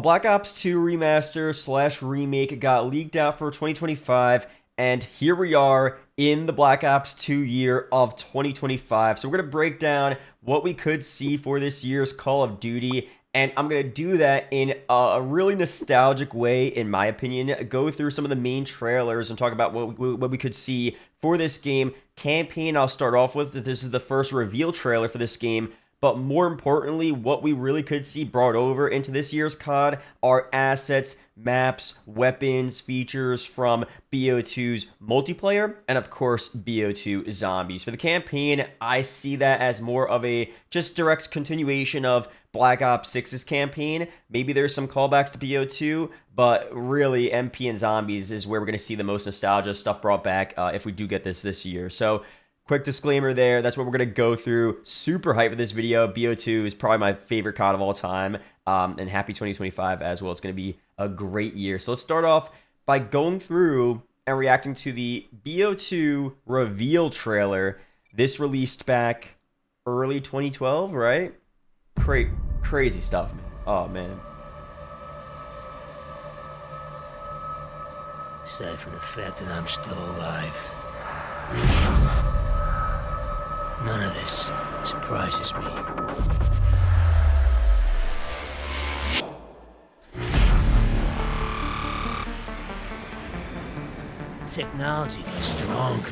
Black Ops 2 remaster slash remake got leaked out for 2025, and here we are in the Black Ops 2 year of 2025. So we're going to break down what we could see for this year's Call of Duty, and I'm going to do that in a really nostalgic way, in my opinion. Go through some of the main trailers and talk about what we could see for this game. Campaign, I'll start off with. This is the first reveal trailer for this game. But more importantly, what we really could see brought over into this year's COD are assets, maps, weapons, features from BO2's multiplayer, and of course, BO2 Zombies. For the campaign, I see that as more of a just direct continuation of Black Ops 6's campaign. Maybe there's some callbacks to BO2, but really, MP and Zombies is where we're going to see the most nostalgia stuff brought back if we do get this year. So, quick disclaimer there, that's what we're going to go through. Super hyped for this video. BO2 is probably my favorite COD of all time. And happy 2025 as well. It's going to be a great year. So let's start off by going through and reacting to the BO2 reveal trailer. This released back early 2012, right? Crazy stuff, man. Oh, man. Aside from the fact that I'm still alive, none of this surprises me. Technology got stronger,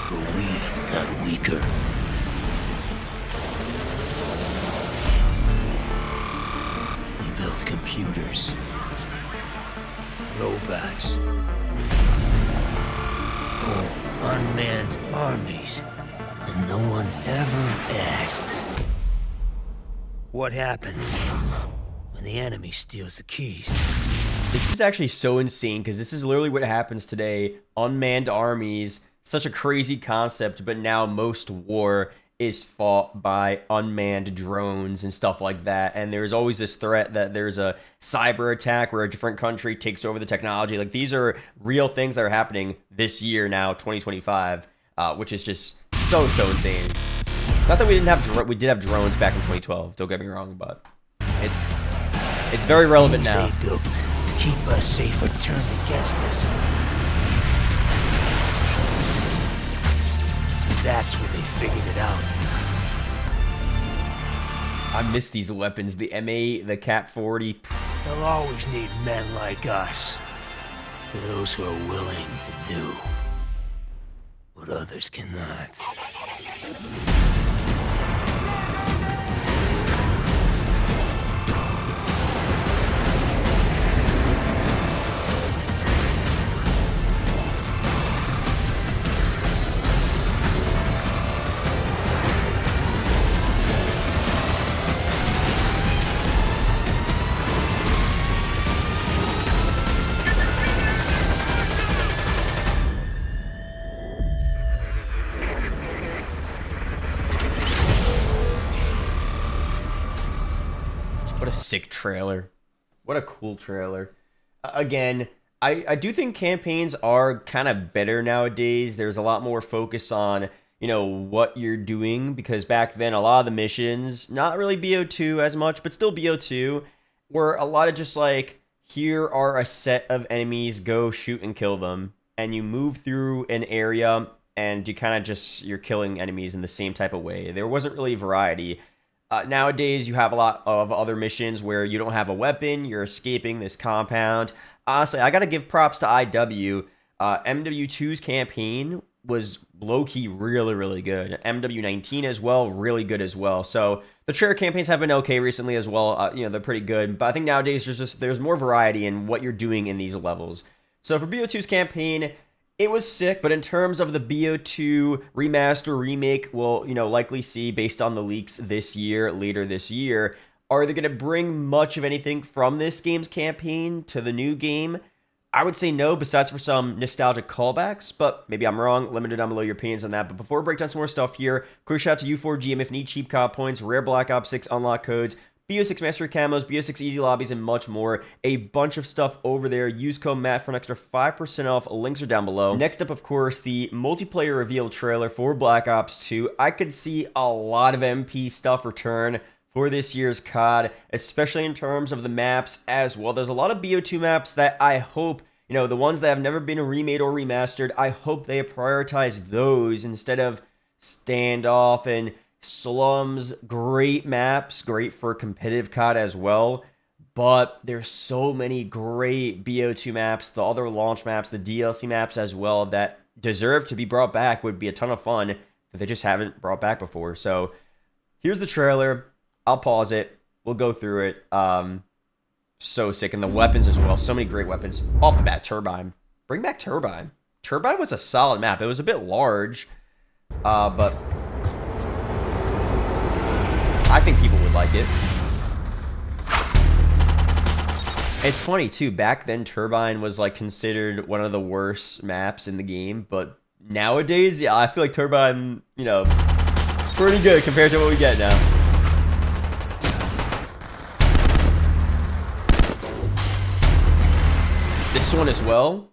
but we got weaker. We built computers, robots, unmanned armies, and no one ever asks what happens when the enemy steals the keys. This is actually so insane because this is literally what happens today. Unmanned armies, such a crazy concept, but now most war is fought by unmanned drones and stuff like that. And there's always this threat that there's a cyber attack where a different country takes over the technology. Like, these are real things that are happening this year now, 2025, which is just so insane. Not that we didn't have we did have drones back in 2012. Don't get me wrong, but it's very relevant now. They built to keep us safe are turned against us. That's when they figured it out. I miss these weapons, the M8, the Cap 40. They'll always need men like us. Those who are willing to do what others cannot. What a sick trailer. What a cool trailer. Again, I do think campaigns are kind of better nowadays. There's a lot more focus on, you know, what you're doing, because back then a lot of the missions, not really BO2 as much, but still BO2, were a lot of just like, here are a set of enemies, go shoot and kill them. And you move through an area and you kind of just, you're killing enemies in the same type of way. There wasn't really variety. Nowadays, you have a lot of other missions where you don't have a weapon, you're escaping this compound. Honestly, I gotta give props to IW. MW2's campaign was low-key really good. MW19 as well, really good as well. So the trailer campaigns have been okay recently as well. You know, they're pretty good. But I think nowadays there's more variety in what you're doing in these levels. So for BO2's campaign, it was sick, but in terms of the BO2 remaster remake, we'll, you know, likely see based on the leaks later this year, are they going to bring much of anything from this game's campaign to the new game? I would say no, besides for some nostalgic callbacks, but maybe I'm wrong. Let me know down below your opinions on that. But before we break down some more stuff here, quick shout out to U4GM if you need cheap COD points, rare Black Ops 6 unlock codes, BO6 Mastery Camos, BO6 Easy Lobbies, and much more. A bunch of stuff over there. Use code Matt for an extra 5% off. Links are down below. Next up, of course, the multiplayer reveal trailer for Black Ops 2. I could see a lot of MP stuff return for this year's COD, especially in terms of the maps as well. There's a lot of BO2 maps that I hope, the ones that have never been remade or remastered, I hope they prioritize those instead of Standoff and Slums. Great maps, great for competitive COD as well. But there's so many great BO2 maps, the other launch maps, the DLC maps as well, that deserve to be brought back. Would be a ton of fun that they just haven't brought back before. So here's the trailer. I'll pause it. We'll go through it. So sick. And the weapons as well. So many great weapons. Off the bat, Turbine. Bring back Turbine. Turbine was a solid map. It was a bit large, but I think people would like it. It's funny too, back then Turbine was like considered one of the worst maps in the game, but nowadays, yeah, I feel like Turbine, pretty good compared to what we get now. This one as well.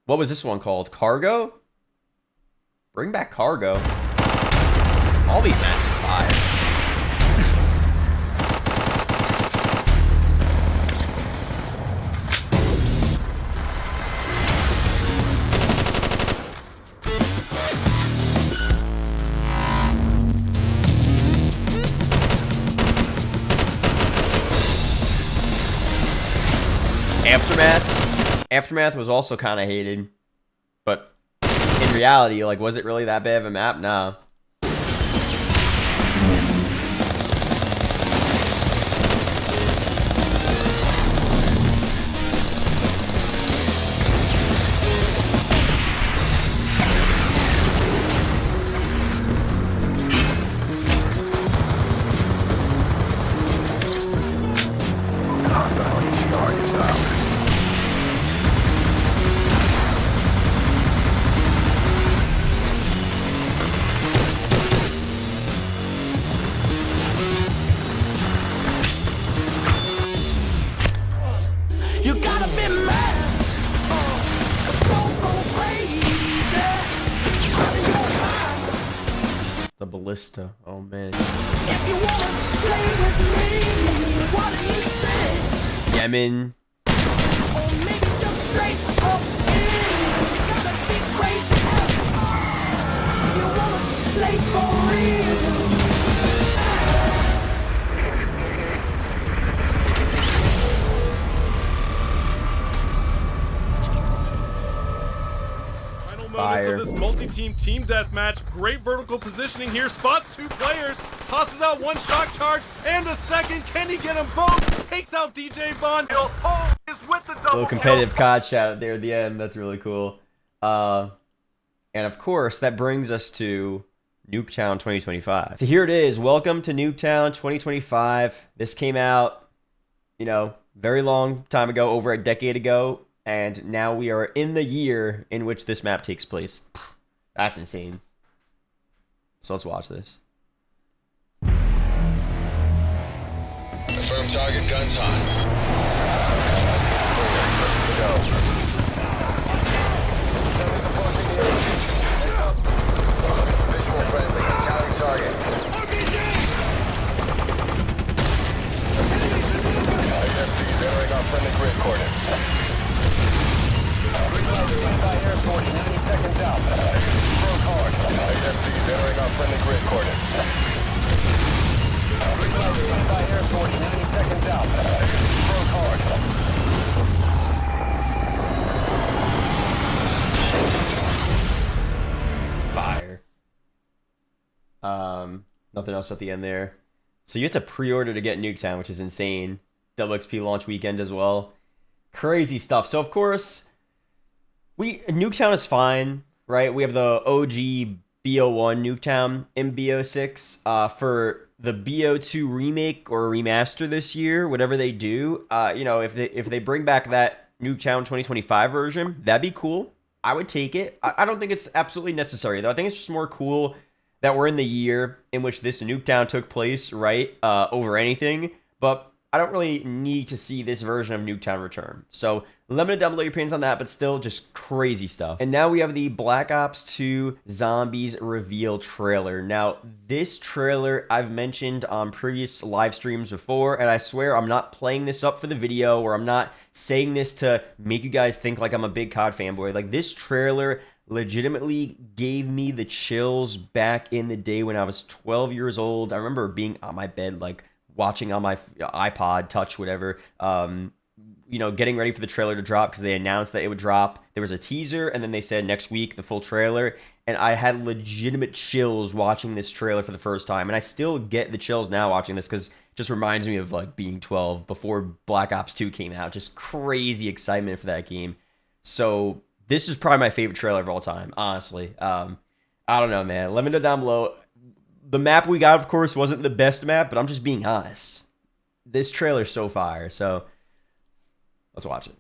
What was this one called? Cargo? Bring back Cargo. All these maps are fire. Aftermath was also kind of hated, but in reality, like, was it really that bad of a map? Nah. The ballista. Oh man. If you wanna play with me, what do you say? Yemen. Or maybe just straight up in. It's gotta be crazy as if you wanna play for real. Moments of this multi-team team deathmatch. Great vertical positioning here. Spots two players. Tosses out one shock charge and a second. Can he get them both? Takes out DJ Bond. Oh, is with the double. Little competitive COD shout out there at the end. That's really cool. And of course, that brings us to Nuketown 2025. So here it is. Welcome to Nuketown 2025. This came out, very long time ago, over a decade ago. And now we are in the year in which this map takes place. That's insane. So let's watch this. Confirm target, guns hot. Let's go. Enemies approaching the area. Heads up. Visual friendly. Tally target. ISP entering our friendly grid coordinates. Reloading by airport 90 seconds out. Broke hard. ISP entering our friendly grid coordinates. Reloading by airport 90 seconds out. Broke hard. Fire. Nothing else at the end there. So you have to pre-order to get Nuketown, which is insane. Double XP launch weekend as well. Crazy stuff. So of course, Nuketown is fine, right? We have the OG BO1 Nuketown in BO6. For the BO2 remake or remaster this year, whatever they do, if they bring back that Nuketown 2025 version, that'd be cool. I would take it. I don't think it's absolutely necessary, though. I think it's just more cool that we're in the year in which this Nuketown took place, right? Over anything. But I don't really need to see this version of Nuketown return. So Let me know down below your opinions on that, but still just crazy stuff. And now we have the Black Ops 2 Zombies reveal trailer. Now, this trailer I've mentioned on previous live streams before, and I swear I'm not playing this up for the video, or I'm not saying this to make you guys think like I'm a big COD fanboy. Like, this trailer legitimately gave me the chills back in the day when I was 12 years old. I remember being on my bed, like, watching on my iPod Touch, whatever, you know, getting ready for the trailer to drop because they announced that it would drop. There was a teaser, and then they said next week, the full trailer, and I had legitimate chills watching this trailer for the first time, and I still get the chills now watching this because it just reminds me of, like, being 12 before Black Ops 2 came out. Just crazy excitement for that game. So this is probably my favorite trailer of all time, honestly. I don't know, man. Let me know down below. The map we got, of course, wasn't the best map, but I'm just being honest. This trailer's so fire, so let's watch it.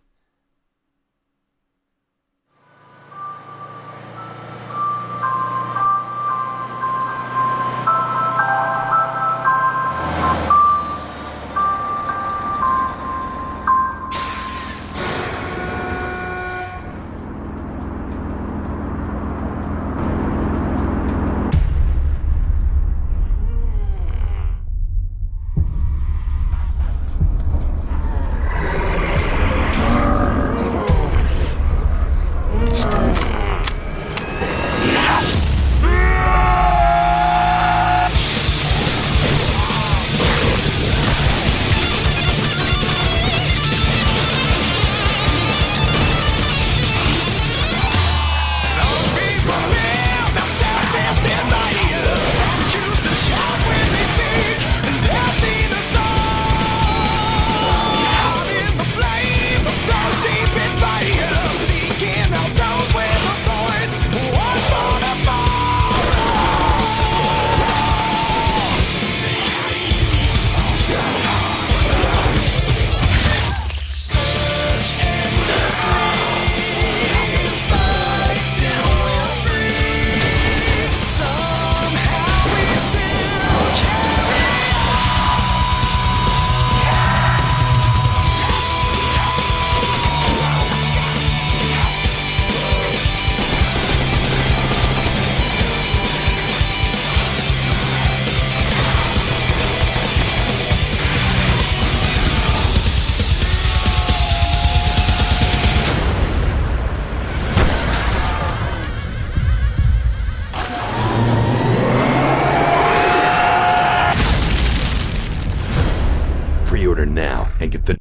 Now and get the.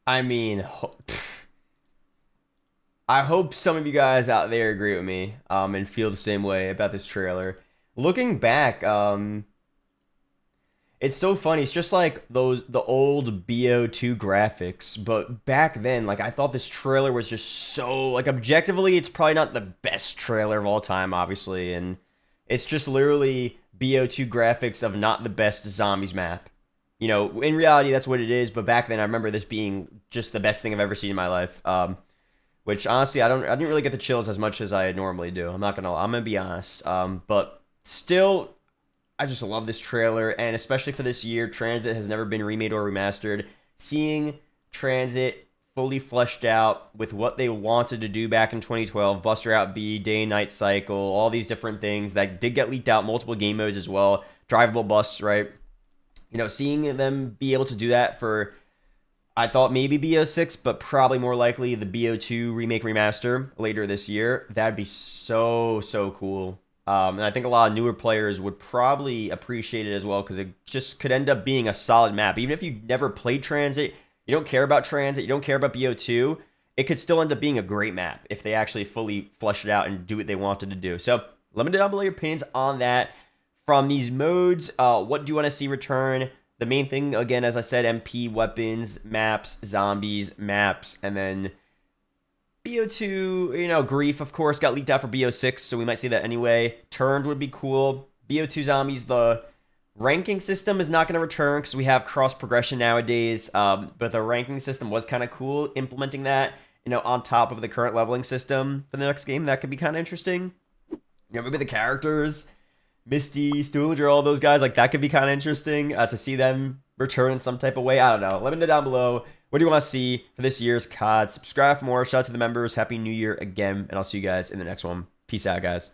I mean, I hope some of you guys out there agree with me and feel the same way about this trailer. Looking back, it's so funny. It's just like the old BO2 graphics, but back then, like, I thought this trailer was just so, like, objectively, it's probably not the best trailer of all time, obviously, and it's just literally BO2 graphics of not the best zombies map. You know, in reality, that's what it is. But back then, I remember this being just the best thing I've ever seen in my life. Which honestly, I didn't really get the chills as much as I normally do. I'm gonna be honest. But still, I just love this trailer, and especially for this year, Transit has never been remade or remastered. Seeing Transit fully fleshed out with what they wanted to do back in 2012, Buster Out B, Day and Night Cycle, all these different things that did get leaked out, multiple game modes as well, drivable bus, right? You know, seeing them be able to do that for, I thought maybe BO6, but probably more likely the BO2 remake remaster later this year. That'd be so, so cool. And I think a lot of newer players would probably appreciate it as well, because it just could end up being a solid map. Even if you never played Transit, you don't care about Transit, you don't care about BO2, it could still end up being a great map if they actually fully flesh it out and do what they wanted to do. So let me know down below your opinions on that. From these modes, what do you want to see return? The main thing, again, as I said, MP, weapons, maps, zombies, maps, and then BO2, you know, Grief, of course, got leaked out for BO6, so we might see that anyway. Turned would be cool. BO2 zombies, the ranking system is not going to return because we have cross progression nowadays, but the ranking system was kind of cool. Implementing that, you know, on top of the current leveling system for the next game, that could be kind of interesting. You know, maybe the characters. Misty, Stuhlinger, all those guys. Like, that could be kind of interesting to see them return in some type of way. I don't know. Let me know down below. What do you want to see for this year's COD? Subscribe for more. Shout out to the members. Happy New Year again. And I'll see you guys in the next one. Peace out, guys.